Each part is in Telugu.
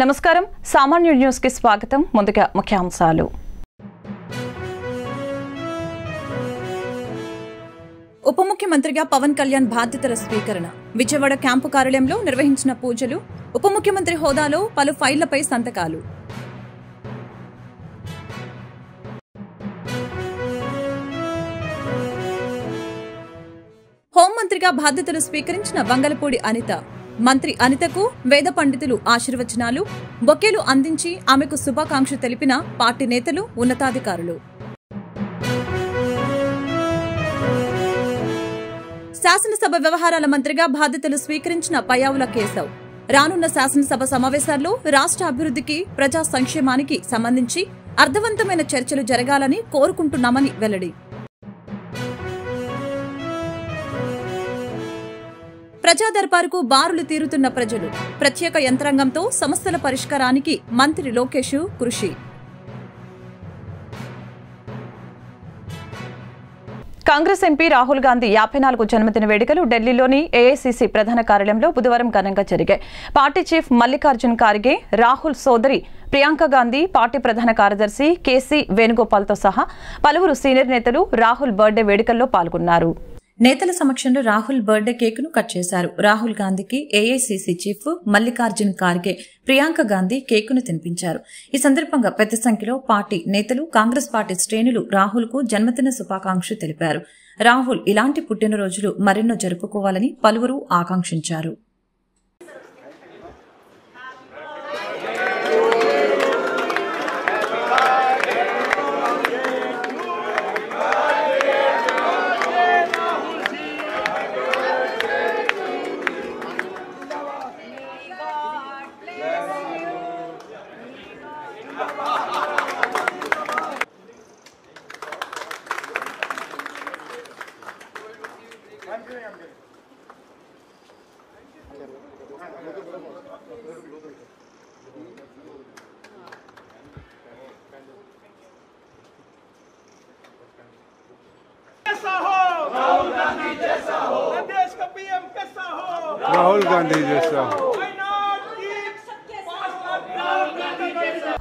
నమస్కారం సామాన్య న్యూస్ కి స్వాగతం ముందుగా ముఖ్యాంశాలు ఉప ముఖ్యమంత్రిగా పవన్ కళ్యాణ్ బాధ్యతల స్వీకరణ విజయవాడ క్యాంపు కార్యాలయంలో నిర్వహించిన పూజలు ఉప ముఖ్యమంత్రి హోదాలో పలు ఫైళ్లపై సంతకాలు హోంమంత్రిగా బాధ్యతలు స్వీకరించిన వంగలపూడి అనిత మంత్రి అనితకు వేద పండితులు ఆశీర్వచనాలు బొకేలు అందించి ఆమెకు శుభాకాంక్షలు తెలిపిన పార్టీ నేతలు ఉన్నతాధికారులు శాసనసభ వ్యవహారాల మంత్రిగా బాధ్యతలు స్వీకరించిన పయ్యావుల కేశవ్ రానున్న శాసనసభ సమావేశాల్లో రాష్ట్ర అభివృద్ధికి ప్రజా సంక్షేమానికి సంబంధించి అర్థవంతమైన చర్చలు జరగాలని కోరుకుంటున్నామని వెల్లడి ప్రజా దర్బారుకు బారులు తీరుతున్న ప్రజలు ప్రత్యేక యంత్రాంగంతో సమస్యల పరిష్కారానికి మంత్రి లోకేష్ కృషి కాంగ్రెస్ ఎంపీ రాహుల్ గాంధీ 54 జన్మదిన వేడుకలు ఢిల్లీలోని ఏఐసీసీ ప్రధాన కార్యాలయంలో బుధవారం ఘనంగా జరిగాయి. పార్టీ చీఫ్ మల్లికార్జున్ ఖార్గే, రాహుల్ సోదరి ప్రియాంక గాంధీ, పార్టీ ప్రధాన కార్యదర్శి కేసీ వేణుగోపాల్తో సహా పలువురు సీనియర్ నేతలు రాహుల్ బర్త్డే వేడుకల్లో పాల్గొన్నారు. నేతల సమక్షంలో రాహుల్ బర్త్డే కేకును కట్ చేశారు. రాహుల్ గాంధీకి ఏఐసీసీ చీఫ్ మల్లికార్జున్ ఖార్గే, ప్రియాంక గాంధీ కేకును తినిపించారు. ఈ సందర్భంగా పెద్ద సంఖ్యలో పార్టీ నేతలు, కాంగ్రెస్ పార్టీ శ్రేణులు రాహుల్ కు జన్మదిన శుభాకాంక్షలు తెలిపారు. రాహుల్ ఇలాంటి పుట్టినరోజులు మరెన్నో జరుపుకోవాలని పలువురు ఆకాంక్షించారు. राहुल गांधी जैसा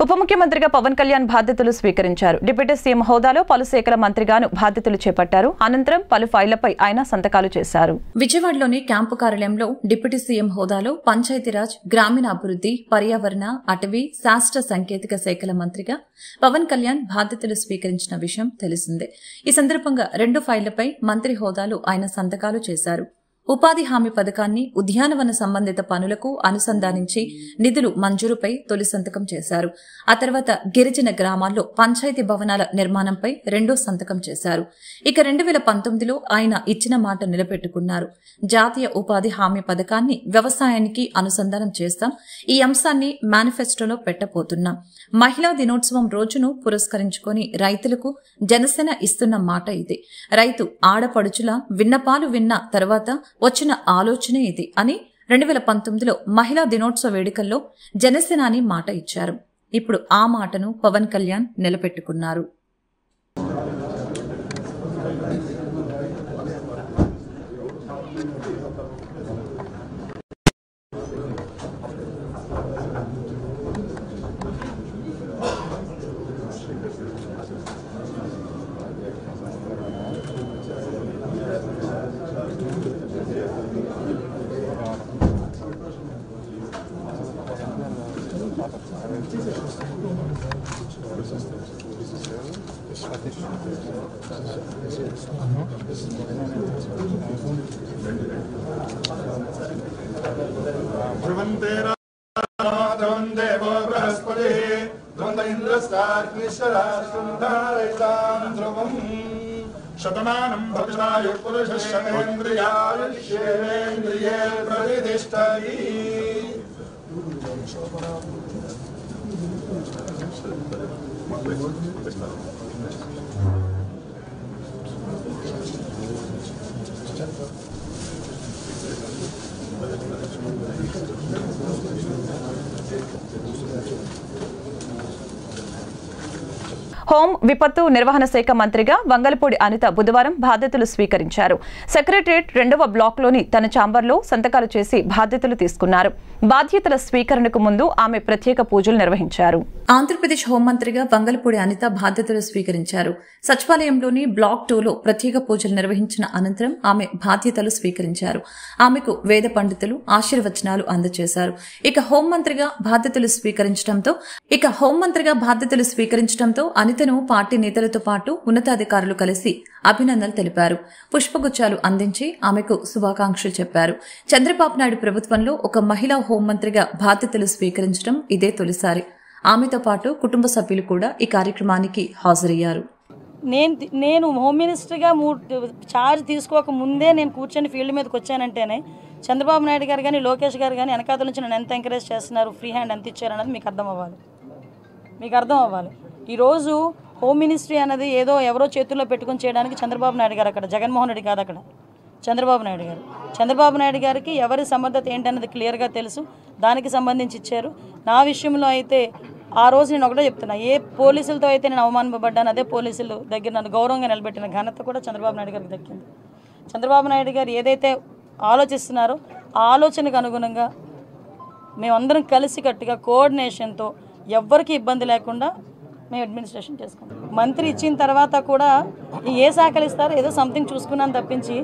ఉప ముఖ్యమంత్రిగా పవన్ కళ్యాణ్ బాధ్యతలు స్వీకరించారు. డిప్యూటీ సీఎం హోదాలో పలు శాఖల మంత్రిగాను బాధ్యతలు చేపట్టారు. అనంతరం పలు ఫైళ్లపై ఆయన సంతకాలు చేశారు. విజయవాడలోని క్యాంపు కార్యాలయంలో డిప్యూటీ సీఎం హోదాలో పంచాయతీరాజ్, గ్రామీణాభివృద్ది, పర్యావరణ, అటవీ, శాస్త్ర సాంకేతిక శాఖల మంత్రిగా పవన్ కళ్యాణ్ బాధ్యతలు స్వీకరించిన విషయం తెలిసిందే. ఈ సందర్భంగా 2 ఫైళ్లపై మంత్రి హోదాలో ఆయన సంతకాలు చేశారు. ఉపాధి హామీ పథకాన్ని ఉద్యానవన సంబంధిత పనులకు అనుసంధానించి నిధులు మంజూరుపై తొలి సంతకం చేశారు. ఆ తర్వాత గిరిజన గ్రామాల్లో పంచాయతీ భవనాల నిర్మాణంపై 2వ సంతకం చేశారు. ఇక 2019లో ఆయన ఇచ్చిన మాట నిలబెట్టుకున్నారు. జాతీయ ఉపాధి హామీ పథకాన్ని వ్యవసాయానికి అనుసంధానం చేస్తాం. ఈ అంశాన్ని మేనిఫెస్టోలో పెట్టబోతున్నాం. మహిళా దినోత్సవం రోజును పురస్కరించుకొని రైతులకు జనసేన ఇస్తున్న మాట ఇది. రైతు ఆడపడుచుల విన్నపాలు విన్న తర్వాత వచ్చిన ఆలోచనే ఇది అని 2019లో మహిళా దినోత్సవ వేడుకల్లో జనసేనాని మాట ఇచ్చారు. ఇప్పుడు ఆ మాటను పవన్ కళ్యాణ్ నిలబెట్టుకున్నారు. शतमानं भविष्यायुः पुरुषः शतेन्द्रियायुष्येन्द्रिये प्रतिष्ठति హోం విపత్తు నిర్వహణ శాఖ మంత్రిగా వంగలపూడి అనిత బుధవారం బాధ్యతలు స్వీకరించారు. సెక్రటరియట్ 2వ బ్లాక్లోని తన ఛాంబర్లో సంతకాలు చేసి బాధ్యతలు తీసుకున్నారు. బాధ్యతల స్వీకరణకు ముందు ఆమె ప్రత్యేక పూజలు నిర్వహించారు. ఆంధ్రప్రదేశ్ హోంమంత్రిగా వంగలపూడి అనిత బాధ్యతలు స్వీకరించారు. సచివాలయంలోని బ్లాక్ 2లో ప్రత్యేక పూజలు నిర్వహించిన అనంతరం ఆమె బాధ్యతలు స్వీకరించారు. ఆమెకు వేద పండితులు ఆశీర్వచనాలు అందజేశారు. ఇక హోంమంత్రిగా బాధ్యతలు స్వీకరించడంతో అనితను పార్టీ నేతలతో పాటు ఉన్నతాధికారులు కలిసి అభినందనలు తెలిపారు. పుష్పగుచ్చాలు అందించి ఆమెకు శుభాకాంక్షలు చెప్పారు. చంద్రబాబు నాయుడు ప్రభుత్వంలో ఒక మహిళా హోంమంత్రిగా బాధ్యతలు స్వీకరించడం ఇదే తొలిసారి. ఆమెతో పాటు కుటుంబ సభ్యులు కూడా ఈ కార్యక్రమానికి హాజరయ్యారు. నేను హోమ్ మినిస్టర్గా ఛార్జ్ తీసుకోక ముందే నేను కూర్చొని ఫీల్డ్ మీదకి వచ్చానంటేనే చంద్రబాబు నాయుడు గారు కానీ లోకేష్ గారు కానీ వెనకాతల నుంచి నన్ను ఎంత ఎంకరేజ్ చేస్తున్నారు, ఫ్రీ హ్యాండ్ ఎంత ఇచ్చారన్నది మీకు అర్థం అవ్వాలి. ఈరోజు హోమ్ మినిస్ట్రీ అన్నది ఏదో ఎవరో చేతుల్లో పెట్టుకొని చేయడానికి చంద్రబాబు నాయుడు గారు అక్కడ, జగన్మోహన్ రెడ్డి కాదు అక్కడ, చంద్రబాబు నాయుడు గారికి ఎవరి సమర్థత ఏంటన్నది క్లియర్గా తెలుసు. దానికి సంబంధించి ఇచ్చారు. నా విషయంలో అయితే ఆ రోజు నేను ఒకటే చెప్తున్నా, ఏ పోలీసులతో అయితే నేను అవమానపడ్డాను అదే పోలీసులు దగ్గర నన్ను గౌరవంగా నిలబెట్టిన ఘనత కూడా చంద్రబాబు నాయుడు గారికి దక్కింది. చంద్రబాబు నాయుడు గారు ఏదైతే ఆలోచిస్తున్నారో ఆ ఆలోచనకు అనుగుణంగా మేమందరం కలిసికట్టుగా కోఆర్డినేషన్తో ఎవ్వరికీ ఇబ్బంది లేకుండా మేము అడ్మినిస్ట్రేషన్ చేసుకుంటాం. మంత్రి ఇచ్చిన తర్వాత కూడా ఏ శాఖలు ఇస్తారో ఏదో సంథింగ్ చూసుకున్నాను తప్పించి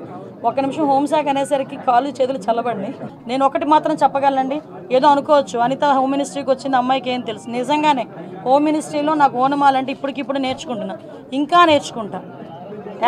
ఒక నిమిషం హోంశాఖ అనేసరికి కాళ్ళు చేతులు చల్లబడినాయి. నేను ఒకటి మాత్రం చెప్పగలనండి, ఏదో అనుకోవచ్చు అనిత హోమ్ మినిస్ట్రీకి వచ్చింది అమ్మాయికి ఏం తెలుసు. నిజంగానే హోమ్ మినిస్ట్రీలో నాకు ఓనమాలంటే ఇప్పటికిప్పుడు నేర్చుకుంటున్నా, ఇంకా నేర్చుకుంటా.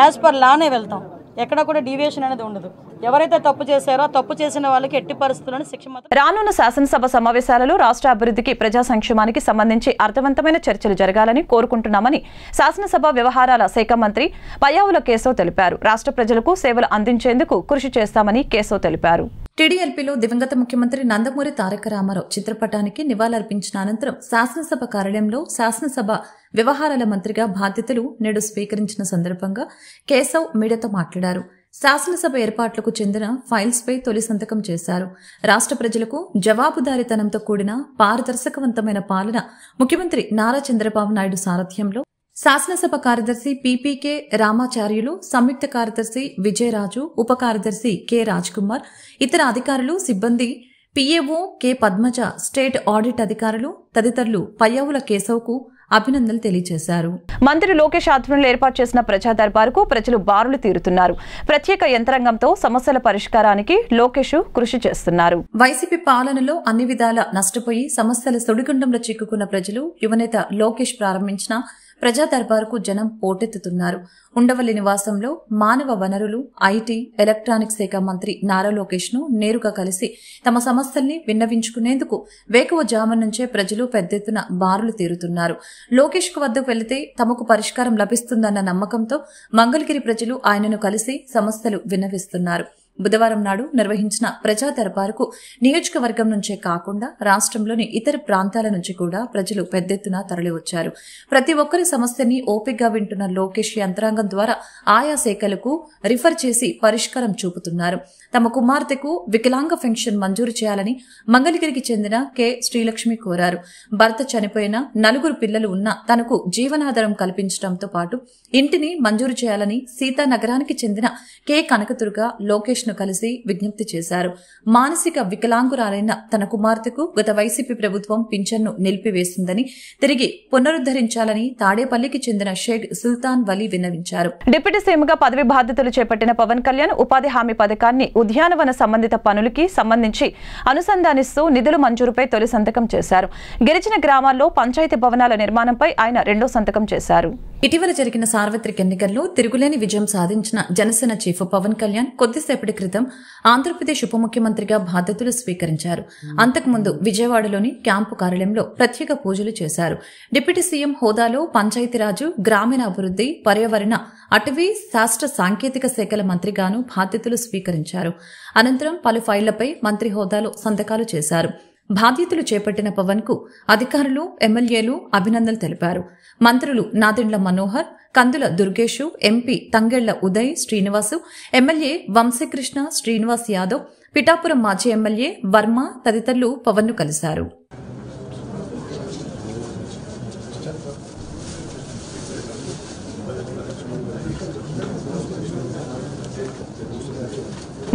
యాజ్ పర్ లానే వెళ్తాం, ఎక్కడ కూడా డీవియేషన్ అనేది ఉండదు. ఎవరైతే తప్పు చేశారో తప్పు చేసిన వాళ్ళకి ఎట్టి పరిస్థితులను శిక్ష మాత్రం. రానున్న శాసనసభ సమావేశాలలో రాష్ట్ర అభివృద్ధికి, ప్రజా సంక్షేమానికి సంబంధించి అర్థవంతమైన చర్చలు జరగాలని కోరుకుంటున్నామని శాసనసభ వ్యవహారాల శాఖ మంత్రి పయ్యావుల కేశవ్ తెలిపారు. రాష్ట్ర ప్రజలకు సేవలు అందించేందుకు కృషి చేస్తామని కేశవ్ తెలిపారు. టీడీఎల్పీలో దివంగత ముఖ్యమంత్రి నందమూరి తారక రామారావు చిత్రపటానికి నివాళులర్పించిన అనంతరం శాసనసభ కార్యాలయంలో శాసనసభ వ్యవహారాల మంత్రిగా బాధ్యతలు నేడు స్వీకరించిన సందర్భంగా కేశవ్ మీడియాతో మాట్లాడారు. శాసనసభ ఏర్పాట్లకు చెందిన ఫైల్స్ పై తొలి సంతకం చేశారు. రాష్ట్ర ప్రజలకు జవాబుదారీతనంతో కూడిన పారదర్శకవంతమైన పాలన ముఖ్యమంత్రి నారా చంద్రబాబు నాయుడు సారథ్యంలో శాసనసభ కార్యదర్శి పీపీకే రామాచార్యులు, సంయుక్త కార్యదర్శి విజయరాజు, ఉప కార్యదర్శి కె రాజ్కుమార్, ఇతర అధికారులు, సిబ్బంది, పీఏఓ కె పద్మజ, స్టేట్ ఆడిట్ అధికారులు తదితరులు పయ్యావుల కేశవ్కు అభినందనలు తెలియజేశారు. మంత్రి లోకేష్ ఆధ్వర్యంలో ఏర్పాటు చేసిన ప్రజా దర్బారుకు ప్రజలు బారులు తీరుతున్నారు. ప్రత్యేక యంత్రాంగంతో సమస్యల పరిష్కారానికి లోకేష్ కృషి చేస్తున్నారు. వైసీపీ పాలనలో అన్ని విధాలా నష్టపోయి సమస్యల సుడిగుండంలో చిక్కుకున్న ప్రజలు యువనేత లోకేష్ ప్రారంభించిన ప్రజా దర్బారుకు జనం పోటెత్తుతున్నారు. ఉండవల్లి నివాసంలో మానవ వనరులు, ఐటీ, ఎలక్ట్రానిక్స్ శాఖ మంత్రి నారా లోకేష్ ను నేరుగా కలిసి తమ సమస్యల్ని విన్నవించుకునేందుకు వేకువజామున నుంచే ప్రజలు పెద్ద ఎత్తున బారులు తీరుతున్నారు. లోకేష్ కు వద్దకు వెళితే తమకు పరిష్కారం లభిస్తుందన్న నమ్మకంతో మంగళగిరి ప్రజలు ఆయనను కలిసి సమస్యలు విన్నవిస్తున్నారు. బుధవారం నాడు నిర్వహించిన ప్రజా దర్బారుకు నియోజకవర్గం నుంచే కాకుండా రాష్ట్రంలోని ఇతర ప్రాంతాల నుంచి కూడా ప్రజలు పెద్ద ఎత్తున తరలివచ్చారు. ప్రతి ఒక్కరి సమస్యని ఓపికగా వింటున్న లోకేష్ యంత్రాంగం ద్వారా ఆయా శాఖలకు రిఫర్ చేసి పరిష్కారం చూపుతున్నారు. తమ కుమార్తెకు వికలాంగ పెన్షన్ మంజూరు చేయాలని మంగళగిరికి చెందిన కె శ్రీలక్ష్మి కోరారు. భర్త చనిపోయిన 4 పిల్లలు ఉన్నా తనకు జీవనాధారం కల్పించడంతో పాటు ఇంటిని మంజూరు చేయాలని సీతానగరానికి చెందిన కె కనకదుర్గ లోకేష్ ను కలిసి విజ్ఞప్తి చేశారు. మానసిక వికలాంగురాలైన తన కుమార్తెకు గత వైసీపీ ప్రభుత్వం పింఛన్ను నిలిపివేసిందని, తిరిగి పునరుద్దరించాలని తాడేపల్లికి చెందిన షేక్ సుల్తాన్ వలీ విన్నవించారు. డిప్యూటీ సీఎంగా పదవి బాధ్యతలు చేపట్టిన పవన్ కళ్యాణ్ ఉపాధి హామీ పథకాన్ని ఉద్యానవన సంబంధిత పనులకి సంబంధించి అనుసంధానిస్తూ నిధుల మంజూరుపై తొలి సంతకం చేశారు. గిరిజన గ్రామాల్లో పంచాయతీ భవనాల నిర్మాణంపై ఆయన రెండో సంతకం చేశారు. ఇటీవల జరిగిన సార్వత్రిక ఎన్నికల్లో తిరుగులేని విజయం సాధించిన జనసేన చీఫ్ పవన్ కళ్యాణ్ కొద్దిసేపటి క్రితం ఆంధ్రప్రదేశ్ ఉప ముఖ్యమంత్రిగా బాధ్యతలు స్వీకరించారు. అంతకుముందు విజయవాడలోని క్యాంపు కార్యాలయంలో ప్రత్యేక పూజలు చేశారు. డిప్యూటీ సీఎం హోదాలో పంచాయతీరాజు, గ్రామీణాభివృద్ది, పర్యావరణ, అటవీ, శాస్త్ర సాంకేతిక శాఖల మంత్రిగాను బాధ్యతలు స్వీకరించారు. అనంతరం పలు ఫైళ్లపై మంత్రి హోదాలో సంతకాలు చేశారు. బాధ్యతలు చేపట్టిన పవన్ కు అధికారులు, ఎమ్మెల్యేలు అభినందనలు తెలిపారు. మంత్రులు నాదెండ్ల మనోహర్, కందుల దుర్గేషు, ఎంపీ తంగెళ్ల ఉదయ్ శ్రీనివాసు, ఎమ్మెల్యే వంశీకృష్ణ శ్రీనివాస్ యాదవ్, పిఠాపురం మాజీ ఎమ్మెల్యే వర్మ తదితరులు పవన్ ను కలిశారు.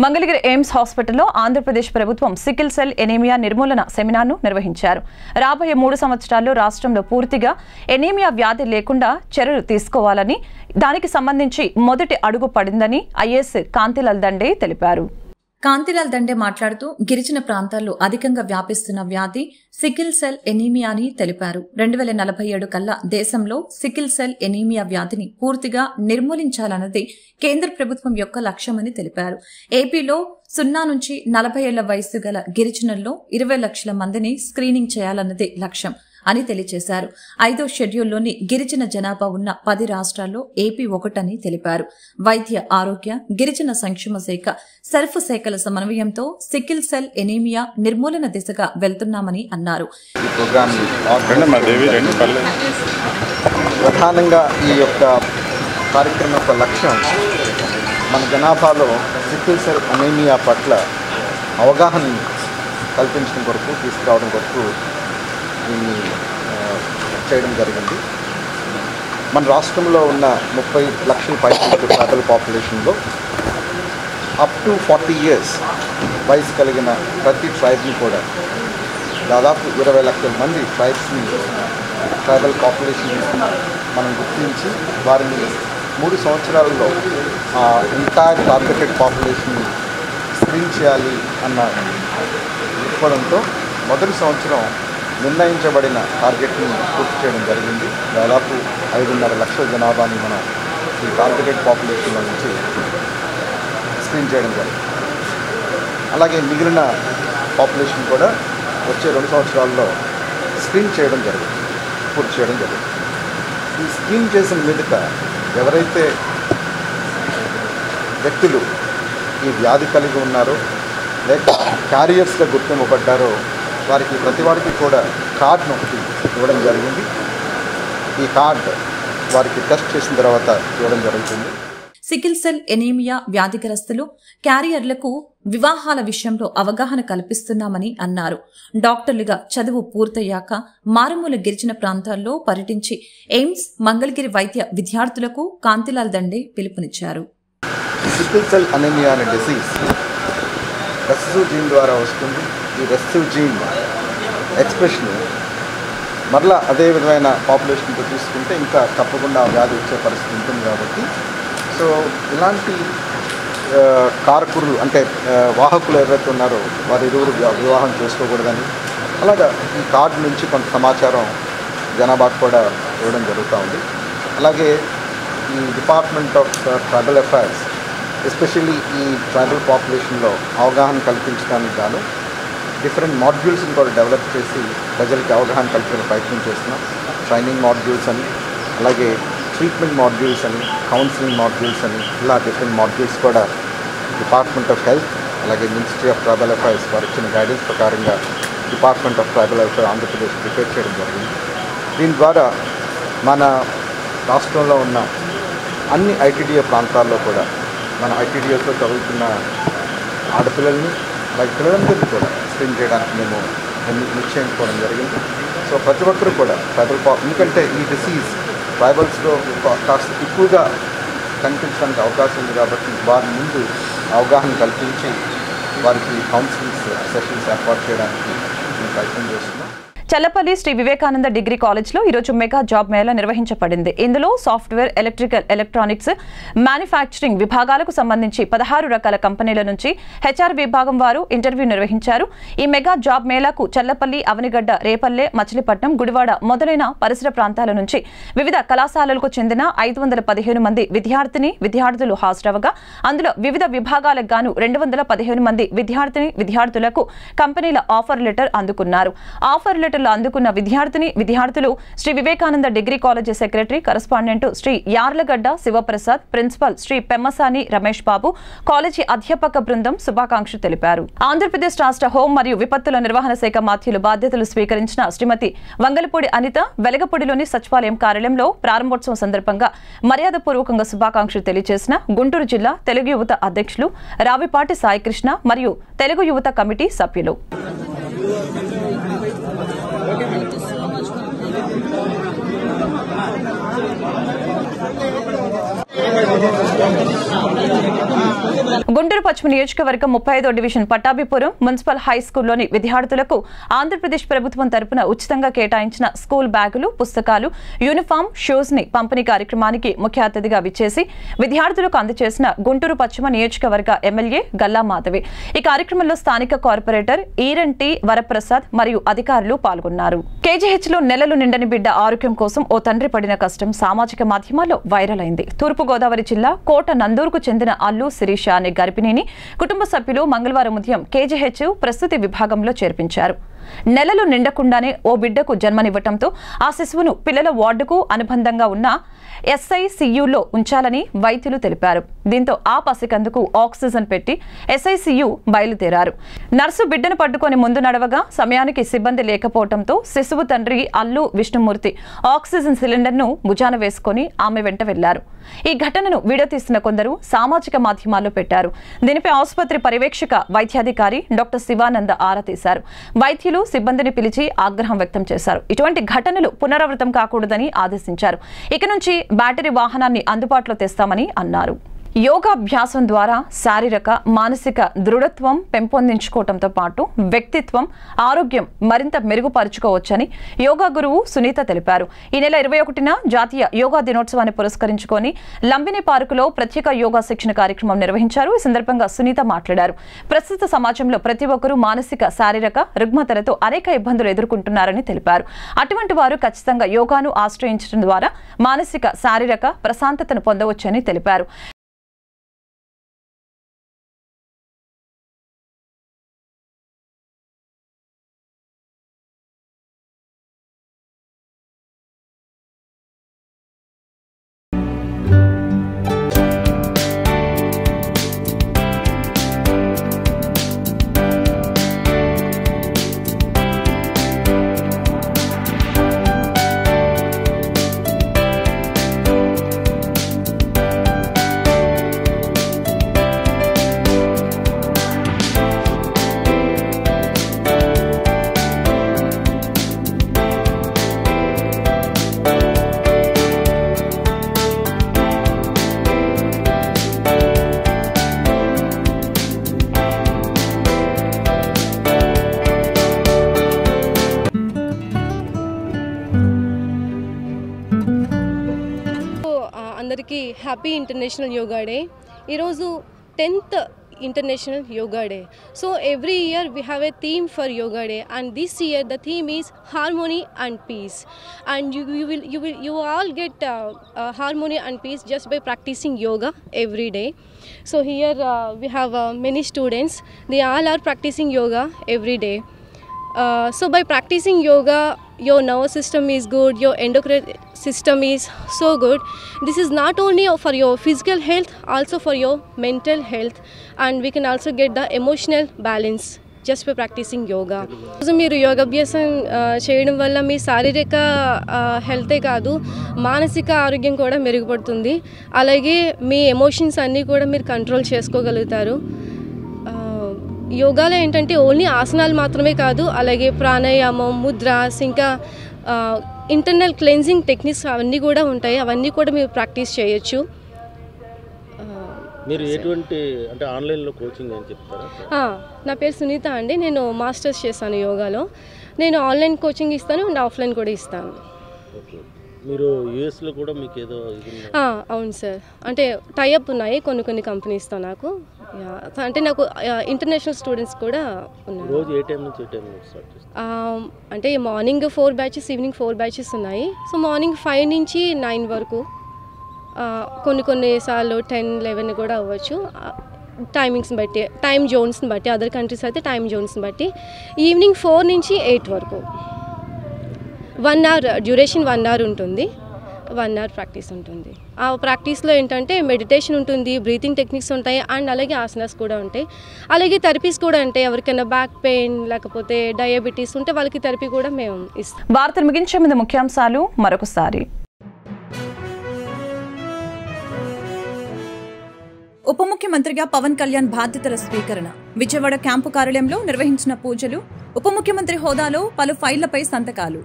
మంగళగిరి ఎయిమ్స్ హాస్పిటల్లో ఆంధ్రప్రదేశ్ ప్రభుత్వం సికిల్ సెల్ ఎనీమియా నిర్మూలన సెమినార్ను నిర్వహించారు. రాబోయే 3 సంవత్సరాల్లో రాష్ట్రంలో పూర్తిగా ఎనీమియా వ్యాధి లేకుండా చర్యలు తీసుకోవాలని, దానికి సంబంధించి మొదటి అడుగు పడిందని ఐఏఎస్ కాంతిలాల్ దండే తెలిపారు. కాంతిలాల్ దండే మాట్లాడుతూ గిరిజన ప్రాంతాల్లో అధికంగా వ్యాపిస్తున్న వ్యాధి సికిల్ సెల్ ఎనీమియా అని తెలిపారు. 2047 కల్లా దేశంలో సికిల్ సెల్ ఎనీమియా వ్యాధిని పూర్తిగా నిర్మూలించాలన్నది కేంద్ర ప్రభుత్వం యొక్క లక్ష్యమని తెలిపారు. ఏపీలో 0 నుంచి 40 ఏళ్ల వయసు గల గిరిజనుల్లో 20 లక్షల మందిని స్క్రీనింగ్ చేయాలన్నదే లక్ష్యం అని తెలియజేశారు. 5వ షెడ్యూల్లోని గిరిజన జనాభా ఉన్న 10 రాష్ట్రాల్లో ఏపీ ఒకటని తెలిపారు. వైద్య ఆరోగ్య గిరిజన సంక్షేమ శాఖ సర్ఫ్ శాఖల సమన్వయంతో సికిల్ సెల్ ఎనీమియా నిర్మూలన దిశగా వెళ్తున్నామని అన్నారు. ప్రధానంగా ఈ యొక్క కార్యక్రమం యొక్క లక్ష్యం మన జనాభాలో సికిల్ సెల్ ఎనీమియా పట్ల అవగాహన కల్పించడం కొరకు, తీసుకురావడం కొరకు దీన్ని చేయడం జరిగింది. మన రాష్ట్రంలో ఉన్న 30 లక్షల పైకి ట్రైబల్ పాపులేషన్లో అప్ టు 40 ఇయర్స్ వయసు కలిగిన ప్రతి ట్రైబ్ని కూడా దాదాపు 20 లక్షల మంది ట్రైబ్స్ని, ట్రైబల్ పాపులేషన్ మనం గుర్తించి వారిని 3 సంవత్సరాలలో ఎంటైర్ టార్గెటెడ్ పాపులేషన్ని స్క్రీన్ చేయాలి అన్న దృక్పథంతో మొదటి సంవత్సరం నిర్ణయించబడిన టార్గెట్ని పూర్తి చేయడం జరిగింది. దాదాపు 5.5 లక్షల జనాభాని మనం ఈ టార్గెటెడ్ పాపులేషన్లో నుంచి స్క్రీన్ చేయడం జరిగింది. అలాగే మిగిలిన పాపులేషన్ కూడా వచ్చే 2 సంవత్సరాల్లో స్క్రీన్ చేయడం జరిగింది, పూర్తి చేయడం జరిగింది. ఈ స్క్రీన్ చేసిన మీదట ఎవరైతే వ్యక్తులు ఈ వ్యాధి కలిగి ఉన్నారో లేక క్యారియర్స్గా గుర్తింపబడ్డారో వారికి ప్రతి వారికి కూడా కార్డు ఒకటి ఇవ్వడం జరిగింది. ఈ కార్డు వారికి టెస్ట్ చేసిన తర్వాత ఇవ్వడం జరుగుతుంది. సికిల్ సెల్ ఎనీమియా వ్యాధిగ్రస్తులు, క్యారియర్లకు వివాహాల విషయంలో అవగాహన కల్పిస్తున్నామని అన్నారు. డాక్టర్లుగా చదువు పూర్తయ్యాక మారుమూల గిరిజన ప్రాంతాల్లో పర్యటించి ఎయిమ్స్, మంగళగిరి వైద్య విద్యార్థులకు కాంతిలాల్ దండే పిలుపునిచ్చారు. సికిల్ సెల్ అనీమియా అనే డిసీజ్ రెసెసివ్ జీన్ ద్వారా వస్తుంది. ఈ రెసెసివ్ జీన్ ఎక్స్ప్రెషన్ మరలా అదే విధమైన పాపులేషన్తో తీసుకుంటే ఇంకా తప్పకుండా వ్యాధి వచ్చే పరిస్థితి ఉంటుంది. కాబట్టి సో ఇలాంటి కారకులు అంటే వాహకులు ఎవరైతే ఉన్నారో వారి ఇరువురు వివాహం చేసుకోకూడదని, అలాగా ఈ కార్డు నుంచి కొంత సమాచారం జనాభాకు కూడా ఇవ్వడం జరుగుతూ ఉంది. అలాగే ఈ department of tribal affairs especially ఈ ట్రైబల్ పాపులేషన్లో అవగాహన కల్పించడానికి గాను డిఫరెంట్ మాడ్యూల్స్ని కూడా డెవలప్ చేసి ప్రజలకి అవగాహన కల్పించే ప్రయత్నం చేస్తున్నాం. ట్రైనింగ్ మాడ్యూల్స్ అని, అలాగే ట్రీట్మెంట్ మాడ్యూల్స్ అని, కౌన్సిలింగ్ మాడ్యూల్స్ అని, ఇలా డిఫరెంట్ మాడ్యూల్స్ కూడా డిపార్ట్మెంట్ ఆఫ్ హెల్త్ అలాగే మినిస్ట్రీ ఆఫ్ ట్రైబల్ అఫైర్స్ వారు ఇచ్చిన గైడెన్స్ ప్రకారంగా department of tribal affairs Andhra Pradesh prepare చేయడం జరిగింది. దీని ద్వారా మన రాష్ట్రంలో ఉన్న అన్ని ఐటీడీఏ ప్రాంతాల్లో కూడా మన ఐటీడీఏస్లో చదువుతున్న ఆడపిల్లల్ని అలాగే పిల్లలందరినీ కూడా స్క్రీన్ చేయడానికి మేము నిశ్చయించుకోవడం జరిగింది. సో ప్రతి ఒక్కరూ కూడా ట్రైబల్ ఎందుకంటే ఈ డిసీజ్ ట్రైబల్స్లో కాస్త ఎక్కువగా కనిపించడానికి అవకాశం ఉంది కాబట్టి వారి ముందు అవగాహన కల్పించి వారికి కౌన్సిలింగ్ సెషన్స్ ఏర్పాటు చేయడానికి మేము ప్రయత్నం చేస్తున్నాం. చల్లపల్లి శ్రీ వివేకానంద డిగ్రీ కాలేజ్లో ఈరోజు మెగా జాబ్ మేళా నిర్వహించబడింది. ఇందులో సాఫ్ట్వేర్, ఎలక్ట్రికల్, ఎలక్ట్రానిక్స్, మ్యానుఫ్యాక్చరింగ్ విభాగాలకు సంబంధించి 16 రకాల కంపెనీల నుంచి హెచ్ఆర్ విభాగం వారు ఇంటర్వ్యూ నిర్వహించారు. ఈ మెగా జాబ్ మేళాకు చల్లపల్లి, అవనిగడ్డ, రేపల్లె, మచిలీపట్నం, గుడివాడ మొదలైన పరిసర ప్రాంతాల నుంచి వివిధ కళాశాలలకు చెందిన 515 మంది విద్యార్థులు హాజరవగా అందులో వివిధ విభాగాలకు గాను 215 మంది విద్యార్థులకు కంపెనీల ఆఫర్ లెటర్ అందుకున్నారు. ఆఫర్ లెటర్ అందుకున్న విద్యార్థులు Shri Vivekananda degree college secretary, correspondent Shri Yarlagadda Sivaprasad, principal Shri Pemmasani Ramesh Babu, college అధ్యాపక బృందం శుభాకాంక్షలు తెలిపారు. ఆంధ్రప్రదేశ్ రాష్ట్ర హోం మరియు విపత్తుల నిర్వహణ శాఖ మాత్యులు బాధ్యతలు స్వీకరించిన శ్రీమతి వంగలపూడి అనిత వెలగపూడిలోని సచివాలయం కార్యాలయంలో ప్రారంభోత్సవం సందర్భంగా మర్యాదపూర్వకంగా శుభాకాంక్షలు తెలియజేసిన గుంటూరు జిల్లా తెలుగు యువత అధ్యక్షులు రావిపాటి సాయికృష్ణ మరియు తెలుగు యువత కమిటీ సభ్యులు. గుంటూరు పశ్చిమ నియోజకవర్గం 35వ డివిజన్ పట్టాభిపురం మున్సిపల్ హై స్కూల్లోని విద్యార్థులకు ఆంధ్రప్రదేశ్ ప్రభుత్వం తరపున ఉచితంగా కేటాయించిన స్కూల్ బ్యాగులు, పుస్తకాలు, యూనిఫామ్, షూస్ ని పంపిణీ కార్యక్రమానికి ముఖ్య అతిథిగా విచ్చేసి విద్యార్థులకు అందజేసిన గుంటూరు పశ్చిమ నియోజకవర్గ ఎమ్మెల్యే గల్లా మాధవి. ఈ కార్యక్రమంలో స్థానిక కార్పొరేటర్ ఈరంటి వరప్రసాద్ మరియు అధికారులు పాల్గొన్నారు. కేజీహెచ్లో నెలలు నిండని బిడ్డ ఆరోగ్యం కోసం ఓ తండ్రి పడిన కష్టం సామాజిక మాధ్యమాల్లో వైరల్ అయింది. తూర్పు గోదావరి జిల్లా కోట నందూరుకు చెందిన అల్లు శిరీష అనే గర్భిణిని కుటుంబ సభ్యులు మంగళవారం ఉదయం కేజీహెచ్ ప్రసూతి విభాగంలో చేర్పించారు. నెలలు నిండకుండానే ఓ బిడ్డకు జన్మనివ్వటంతో ఆ శిశువును పిల్లల వార్డుకు అనుబంధంగా ఉన్న SICUలో ఉంచాలని వైద్యులు తెలిపారు. దీంతో ఆ పసికందుకు ఆక్సిజన్ పెట్టి SICU బయలుదేరారు. నర్సు బిడ్డను పట్టుకొని ముందు నడవగా సమయానికి సిబ్బంది లేకపోవడంతో శిశువు తండ్రి అల్లు విష్ణుమూర్తి ఆక్సిజన్ సిలిండర్ను భుజాన వేసుకుని ఆమె వెంట వెళ్లారు. ఈ ఘటనను వీడియో తీసిన కొందరు సామాజిక మాధ్యమాల్లో పెట్టారు. దీనిపై ఆసుపత్రి పర్యవేక్షక వైద్యాధికారి డాక్టర్ శివానంద ఆరా తీశారు. వైద్యులు సిబ్బందిని పిలిచి ఆగ్రహం వ్యక్తం చేశారు. ఇటువంటి ఘటనలు పునరావృతం కాకూడదని ఆదేశించారు. ఇక నుంచి బ్యాటరీ వాహనాన్ని అందుబాటులో తెస్తామని అన్నారు. యోగాభ్యాసం ద్వారా శారీరక, మానసిక దృఢత్వం పెంపొందించుకోవడంతో పాటు వ్యక్తిత్వం, ఆరోగ్యం మరింత మెరుగుపరుచుకోవచ్చని యోగా గురువు సునీత తెలిపారు. ఈ నెల 21న జాతీయ యోగా దినోత్సవాన్ని పురస్కరించుకొని లంబిని పార్కులో ప్రత్యేక యోగా శిక్షణ కార్యక్రమం నిర్వహించారు. ఈ సందర్భంగా సునీత మాట్లాడారు. ప్రస్తుత సమాజంలో ప్రతి ఒక్కరూ మానసిక, శారీరక రుగ్మతలతో అనేక ఇబ్బందులు ఎదుర్కొంటున్నారని తెలిపారు. అటువంటి వారు ఖచ్చితంగా యోగాను ఆశ్రయించడం ద్వారా మానసిక, శారీరక ప్రశాంతతను పొందవచ్చని తెలిపారు. అందరికీ హ్యాపీ ఇంటర్నేషనల్ యోగా డే. ఈరోజు 10th international yoga day. So every year we have a theme for yoga day, and this year the theme is harmony and peace, and you all get harmony and peace just by practicing yoga every day. So here we have many students. They all are practicing yoga every day. So by practicing yoga, your nervous system is good, your endocrine system is so good. This is not only for your physical health, also for your mental health, and we can also get the emotional balance just by practicing yoga. So మీరు యోగాభ్యాసం చేయడం వల్ల మీ శారీరక హెల్తే కాదు, మానసిక ఆరోగ్యం కూడా మెరుగుపడుతుంది. అలాగే మీ ఎమోషన్స్ అన్నీ కూడా మీరు కంట్రోల్ చేసుకోగలుగుతారు. యోగాలో ఏంటంటే ఓన్లీ ఆసనాలు మాత్రమే కాదు, అలాగే ప్రాణాయామం, ముద్రాస్, ఇంకా ఇంటర్నల్ క్లెన్జింగ్ టెక్నిక్స్ అవన్నీ కూడా ఉంటాయి. అవన్నీ కూడా మీరు ప్రాక్టీస్ చేయొచ్చు. మీరు ఎటువంటి అంటే ఆన్లైన్లో కోచింగ్ అని చెప్తారా? నా పేరు సునీత అండి. నేను మాస్టర్స్ చేశాను యోగాలో. నేను ఆన్లైన్ కోచింగ్ ఇస్తాను అండ్ ఆఫ్లైన్ కూడా ఇస్తాను. మీరు యూఎస్లో కూడా మీకు ఏదో అవును సార్, అంటే టైఅప్ ఉన్నాయి కొన్ని కంపెనీస్తో నాకు. అంటే నాకు ఇంటర్నేషనల్ స్టూడెంట్స్ కూడా ఉన్నారు. రోజు ఏ టైం నుంచి ఏ టైం స్టార్ట్ చేస్తారు? అంటే మార్నింగ్ 4 బ్యాచెస్, ఈవినింగ్ 4 బ్యాచెస్ ఉన్నాయి. సో మార్నింగ్ 5 నుంచి 9 వరకు, కొన్ని సార్లు 10, 11 కూడా అవ్వచ్చు. టైమింగ్స్ని బట్టి, టైమ్ జోన్స్ని బట్టి, అదర్ కంట్రీస్ అయితే టైమ్ జోన్స్ని బట్టి. ఈవినింగ్ 4 నుంచి 8 వరకు 1 అవర్ డ్యూరేషన్, 1 అవర్ ఉంటుంది. 1 అవర్ ప్రాక్టీస్ ఉంటుంది. ఆ ప్రాక్టీస్లో ఏంటంటే మెడిటేషన్ ఉంటుంది, బ్రీతింగ్ టెక్నిక్స్ ఉంటాయి, అండ్ అలాగే ఆసనాస్ కూడా ఉంటాయి. అలాగే థెరపీస్ కూడా ఉంటాయి. ఎవరికైనా బ్యాక్ పెయిన్ లేకపోతే డయాబెటీస్ ఉంటే వాళ్ళకి థెరపీ కూడా మేము ఇస్తాం. వార్తలు ముగించే ముందు ముఖ్యాంశాలు మరొకసారి. ఉప ముఖ్యమంత్రిగా పవన్ కళ్యాణ్ బాధ్యతల స్వీకరణ. విజయవాడ క్యాంపు కార్యాలయంలో నిర్వహించిన పూజలు, ఉప ముఖ్యమంత్రి హోదాలో పలు ఫైళ్లపై సంతకాలు.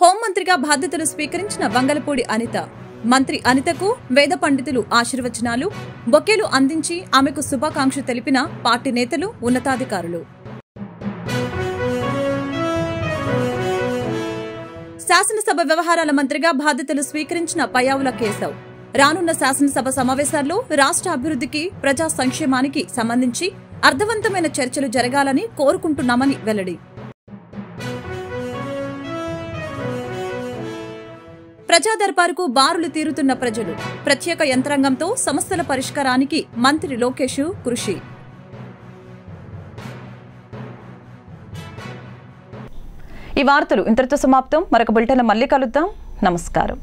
హోంమంత్రి మంత్రిగా బాధ్యతలు స్వీకరించిన వంగలపూడి అనిత. మంత్రి అనితకు వేద పండితులు ఆశీర్వచనాలు, బొకేలు అందించి ఆమెకు శుభాకాంక్షలు తెలిపిన పార్టీ నేతలు, ఉన్నతాధికారులు. శాసనసభ వ్యవహారాల మంత్రిగా బాధ్యతలు స్వీకరించిన పయ్యావుల కేశవ్. రానున్న శాసనసభ సమావేశాల్లో రాష్ట్ర అభివృద్ధికి, ప్రజా సంక్షేమానికి సంబంధించి అర్థవంతమైన చర్చలు జరగాలని కోరుకుంటున్నామని వెల్లడి. ప్రజా దర్బారుకు బారులు తీరుతున్న ప్రజలు. ప్రత్యేక యంత్రాంగంతో సమస్యల పరిష్కారానికి మంత్రి లోకేష్ కృషి. ఈ వార్తలు ఇంతటితో సమాప్తం. మరొక బులెటిన్లో మళ్ళీ కలుద్దాం. నమస్కారం.